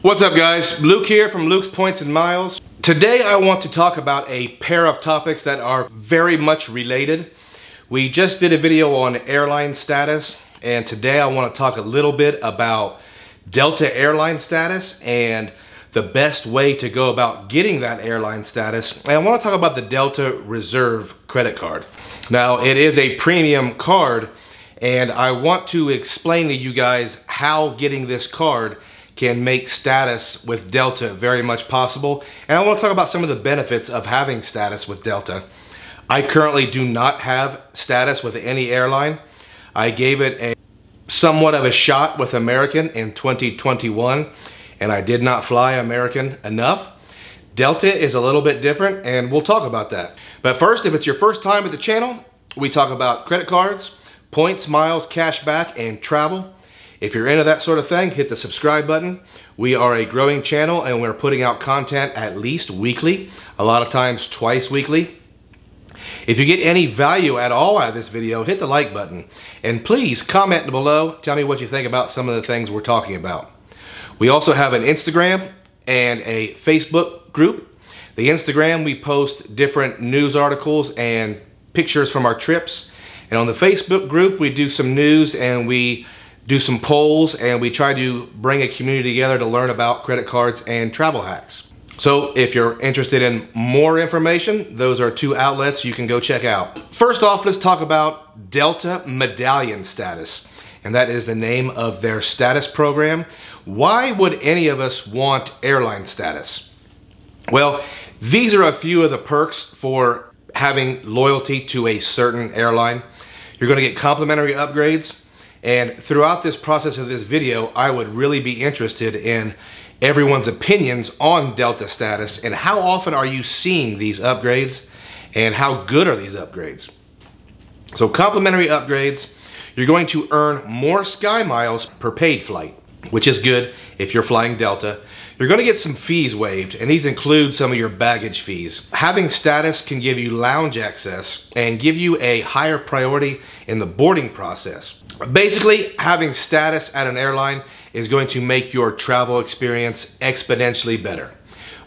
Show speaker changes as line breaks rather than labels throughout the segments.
What's up, guys? Luke here from Luke's Points and Miles. Today I want to talk about a pair of topics that are very much related. We just did a video on airline status, and today I want to talk a little bit about Delta airline status and the best way to go about getting that airline status. And I want to talk about the Delta Reserve credit card. Now, it is a premium card, and I want to explain to you guys how getting this card can make status with Delta very much possible. And I want to talk about some of the benefits of having status with Delta. I currently do not have status with any airline. I gave it a somewhat of a shot with American in 2021, and I did not fly American enough. Delta is a little bit different, and we'll talk about that. But first, if it's your first time at the channel, we talk about credit cards, points, miles, cash back, and travel. If you're into that sort of thing, hit the subscribe button. We are a growing channel and we're putting out content at least weekly, a lot of times twice weekly. If you get any value at all out of this video, hit the like button. And please comment below, tell me what you think about some of the things we're talking about. We also have an Instagram and a Facebook group. The Instagram, we post different news articles and pictures from our trips. And on the Facebook group, we do some news and we do some polls, and we try to bring a community together to learn about credit cards and travel hacks. So if you're interested in more information, those are two outlets you can go check out. First off, let's talk about Delta Medallion Status, and that is the name of their status program. Why would any of us want airline status? Well, these are a few of the perks for having loyalty to a certain airline. You're going to get complimentary upgrades. And throughout this process of this video, I would really be interested in everyone's opinions on Delta status and how often are you seeing these upgrades and how good are these upgrades. So complimentary upgrades, you're going to earn more Sky Miles per paid flight, which is good if you're flying Delta. You're going to get some fees waived, and these include some of your baggage fees. Having status can give you lounge access and give you a higher priority in the boarding process. Basically, having status at an airline is going to make your travel experience exponentially better.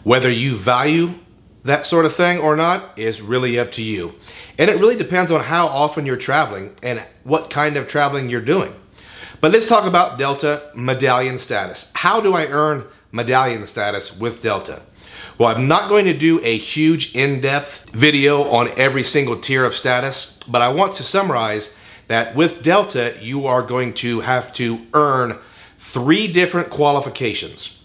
Whether you value that sort of thing or not is really up to you. And it really depends on how often you're traveling and what kind of traveling you're doing. But let's talk about Delta Medallion Status. How do I earn Medallion status with Delta? Well, I'm not going to do a huge in-depth video on every single tier of status, but I want to summarize that with Delta, you are going to have to earn 3 different qualifications.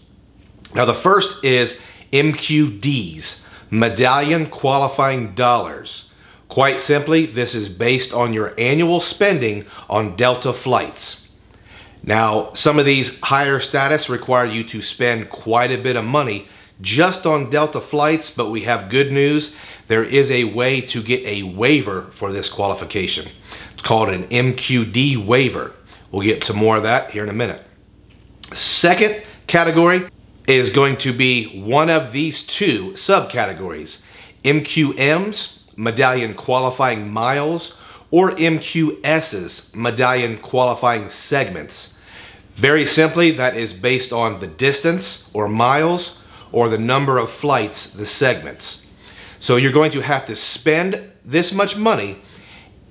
Now, the first is MQDs, Medallion Qualifying Dollars. Quite simply, this is based on your annual spending on Delta flights. Now, some of these higher status require you to spend quite a bit of money just on Delta flights, but we have good news. There is a way to get a waiver for this qualification. It's called an MQD waiver. We'll get to more of that here in a minute. Second category is going to be one of these 2 subcategories: MQMs, Medallion Qualifying Miles, or MQSs, Medallion Qualifying Segments. Very simply, that is based on the distance or miles or the number of flights, the segments. So you're going to have to spend this much money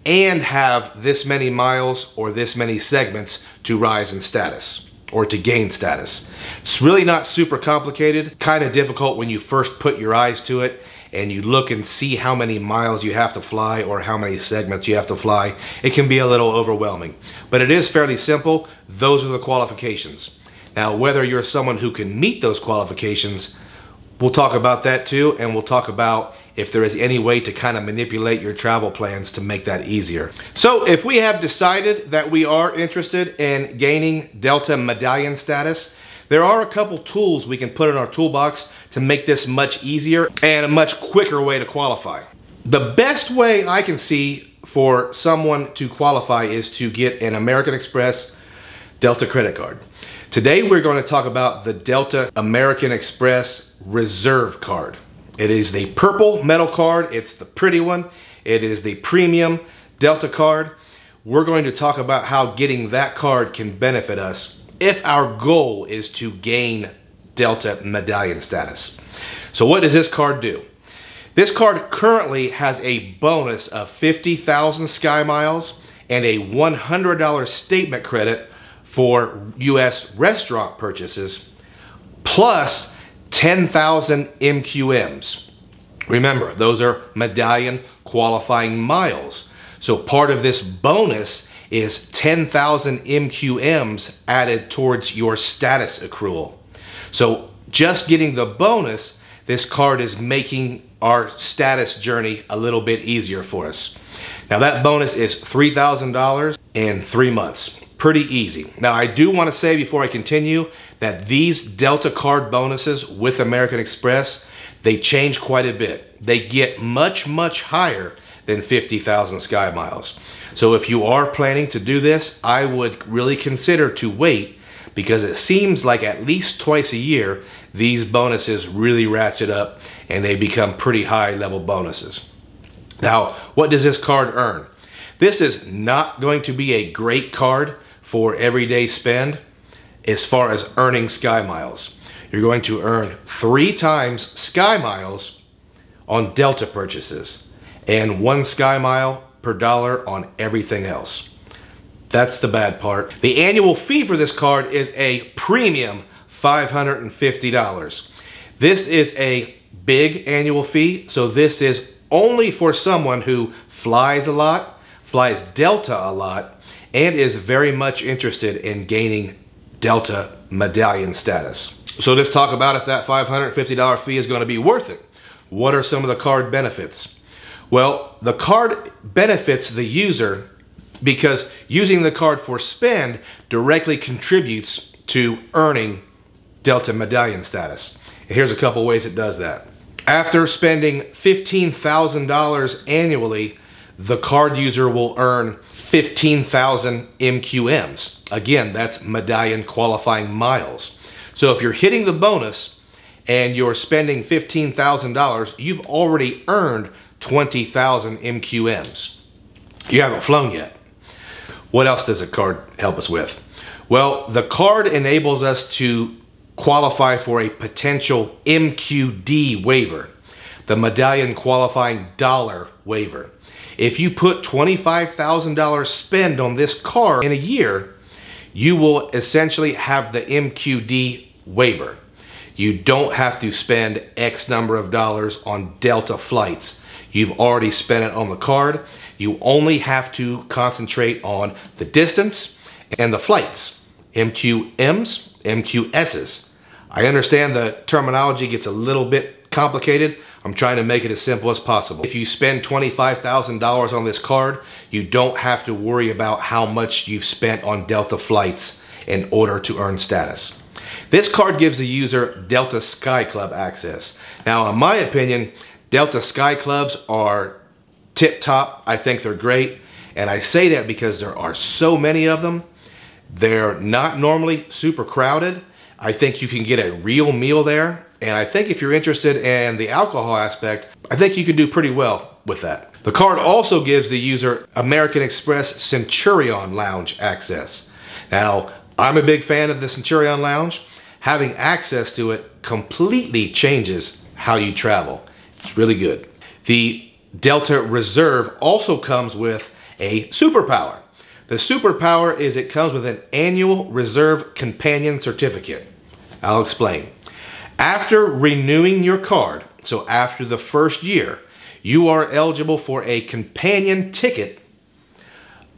and have this many miles or this many segments to rise in status or to gain status. It's really not super complicated, kind of difficult when you first put your eyes to it and you look and see how many miles you have to fly or how many segments you have to fly. It can be a little overwhelming, but it is fairly simple. Those are the qualifications. Now, whether you're someone who can meet those qualifications, we'll talk about that too, and we'll talk about if there is any way to kind of manipulate your travel plans to make that easier. So if we have decided that we are interested in gaining Delta Medallion status, there are a couple tools we can put in our toolbox to make this much easier and a much quicker way to qualify. The best way I can see for someone to qualify is to get an American Express Delta credit card. Today we're going to talk about the Delta American Express Reserve card. It is the purple metal card. It's the pretty one. It is the premium Delta card. We're going to talk about how getting that card can benefit us if our goal is to gain Delta Medallion status. So what does this card do? This card currently has a bonus of 50,000 Sky Miles and a $100 statement credit for US restaurant purchases, plus 10,000 MQMs. Remember, those are Medallion qualifying miles. So part of this bonus is 10,000 MQMs added towards your status accrual. So just getting the bonus, this card is making our status journey a little bit easier for us. Now that bonus is $3,000 in 3 months. Pretty easy. Now I do want to say before I continue that these Delta card bonuses with American Express, they change quite a bit. They get much, much higher than 50,000 Sky Miles. So if you are planning to do this, I would really consider to wait, because it seems like at least twice a year, these bonuses really ratchet up and they become pretty high level bonuses. Now, what does this card earn? This is not going to be a great card for everyday spend as far as earning Sky Miles. You're going to earn 3 times Sky Miles on Delta purchases and 1 Sky Mile per dollar on everything else. That's the bad part. The annual fee for this card is a premium $550. This is a big annual fee, so this is only for someone who flies a lot, flies Delta a lot, and is very much interested in gaining Delta Medallion status. So let's talk about if that $550 fee is going to be worth it. What are some of the card benefits? Well, the card benefits the user because using the card for spend directly contributes to earning Delta Medallion status. And here's a couple ways it does that. After spending $15,000 annually, the card user will earn 15,000 MQMs. Again, that's Medallion qualifying miles. So if you're hitting the bonus and you're spending $15,000, you've already earned 20,000 MQMs. You haven't flown yet. What else does the card help us with? Well, the card enables us to qualify for a potential MQD waiver, the Medallion qualifying dollar waiver. If you put $25,000 spend on this card in a year, you will essentially have the MQD waiver. You don't have to spend X number of dollars on Delta flights. You've already spent it on the card. You only have to concentrate on the distance and the flights. MQMs, MQSs. I understand the terminology gets a little bit complicated. I'm trying to make it as simple as possible. If you spend $25,000 on this card, you don't have to worry about how much you've spent on Delta flights in order to earn status. This card gives the user Delta Sky Club access. Now, in my opinion, Delta Sky Clubs are tip-top. I think they're great. And I say that because there are so many of them. They're not normally super crowded. I think you can get a real meal there. And I think if you're interested in the alcohol aspect, I think you can do pretty well with that. The card also gives the user American Express Centurion Lounge access. Now, I'm a big fan of the Centurion Lounge. Having access to it completely changes how you travel. It's really good. The Delta Reserve also comes with a superpower. The superpower is it comes with an annual Reserve Companion Certificate. I'll explain. After renewing your card, so after the first year, you are eligible for a companion ticket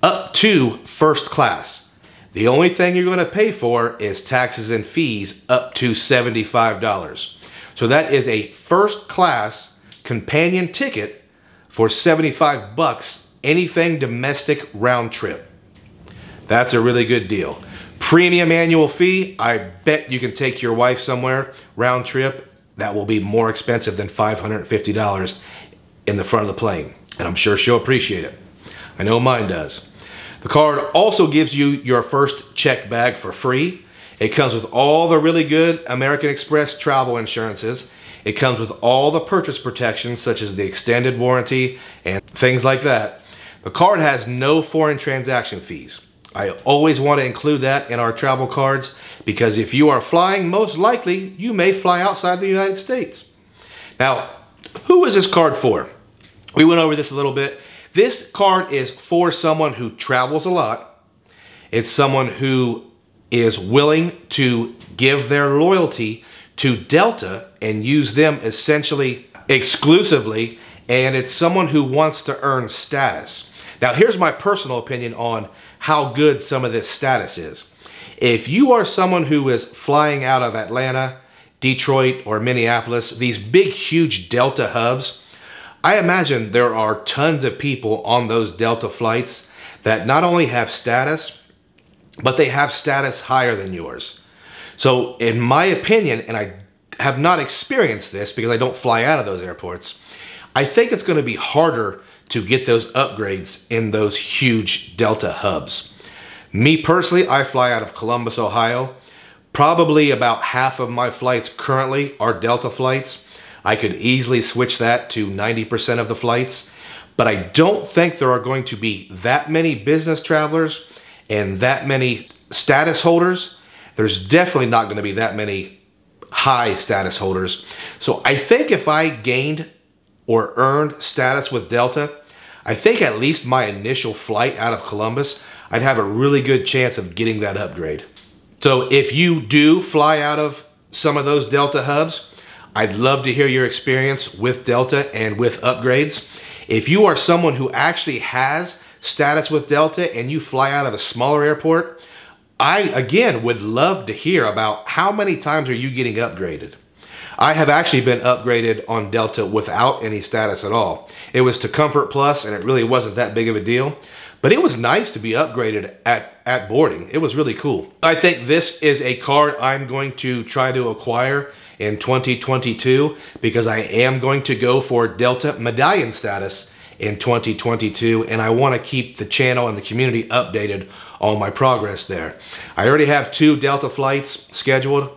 up to first class. The only thing you're going to pay for is taxes and fees up to $75. So that is a first class companion ticket for 75 bucks, anything domestic round trip. That's a really good deal. Premium annual fee, I bet you can take your wife somewhere round trip. That will be more expensive than $550 in the front of the plane. And I'm sure she'll appreciate it. I know mine does. The card also gives you your first check bag for free. It comes with all the really good American Express travel insurances. It comes with all the purchase protections such as the extended warranty and things like that. The card has no foreign transaction fees. I always want to include that in our travel cards because if you are flying, most likely you may fly outside the United States. Now, who is this card for? We went over this a little bit. This card is for someone who travels a lot. It's someone who is willing to give their loyalty to Delta and use them essentially exclusively, and it's someone who wants to earn status. Now, here's my personal opinion on how good some of this status is. If you are someone who is flying out of Atlanta, Detroit, or Minneapolis, these big, huge Delta hubs, I imagine there are tons of people on those Delta flights that not only have status, but they have status higher than yours. So in my opinion, and I have not experienced this because I don't fly out of those airports, I think it's going to be harder to get those upgrades in those huge Delta hubs. Me personally, I fly out of Columbus, Ohio. Probably about half of my flights currently are Delta flights. I could easily switch that to 90% of the flights, but I don't think there are going to be that many business travelers and that many status holders. There's definitely not going to be that many high status holders. So I think if I gained or earned status with Delta, I think at least my initial flight out of Columbus, I'd have a really good chance of getting that upgrade. So if you do fly out of some of those Delta hubs, I'd love to hear your experience with Delta and with upgrades. If you are someone who actually has status with Delta and you fly out of a smaller airport, I, again, would love to hear about how many times are you getting upgraded. I have actually been upgraded on Delta without any status at all. It was to Comfort Plus and it really wasn't that big of a deal, but it was nice to be upgraded at boarding. It was really cool. I think this is a card I'm going to try to acquire in 2022 because I am going to go for Delta medallion status in 2022, and I want to keep the channel and the community updated on my progress there. I already have 2 Delta flights scheduled.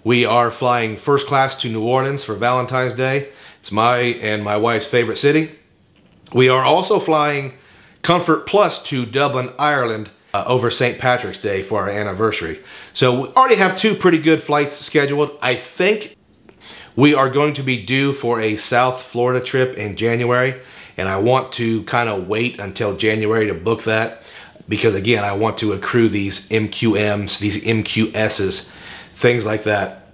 We are flying first class to New Orleans for Valentine's Day. It's my and my wife's favorite city. We are also flying Comfort Plus to Dublin, Ireland over St. Patrick's Day for our anniversary. So we already have 2 pretty good flights scheduled. I think we are going to be due for a South Florida trip in January, and I want to kind of wait until January to book that because, again, I want to accrue these MQMs, these MQSs, things like that.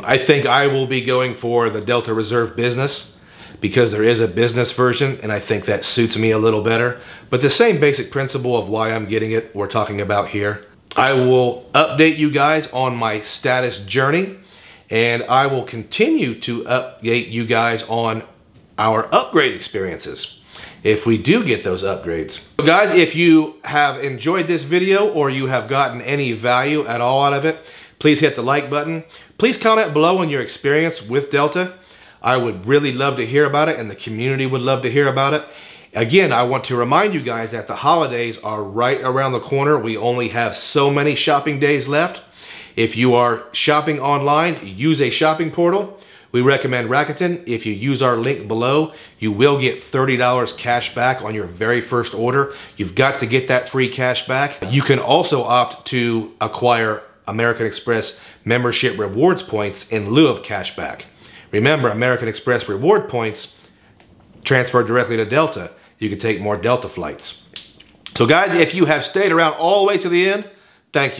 I think I will be going for the Delta Reserve Business because there is a business version, and I think that suits me a little better. But the same basic principle of why I'm getting it, we're talking about here. I will update you guys on my status journey, and I will continue to update you guys on our upgrade experiences if we do get those upgrades. So guys, if you have enjoyed this video or you have gotten any value at all out of it, please hit the like button. Please comment below on your experience with Delta. I would really love to hear about it, and the community would love to hear about it. Again, I want to remind you guys that the holidays are right around the corner. We only have so many shopping days left. If you are shopping online, use a shopping portal. We recommend Rakuten. If you use our link below, you will get $30 cash back on your very first order. You've got to get that free cash back. You can also opt to acquire American Express membership rewards points in lieu of cash back. Remember, American Express reward points transfer directly to Delta. You can take more Delta flights. So guys, if you have stayed around all the way to the end, thank you.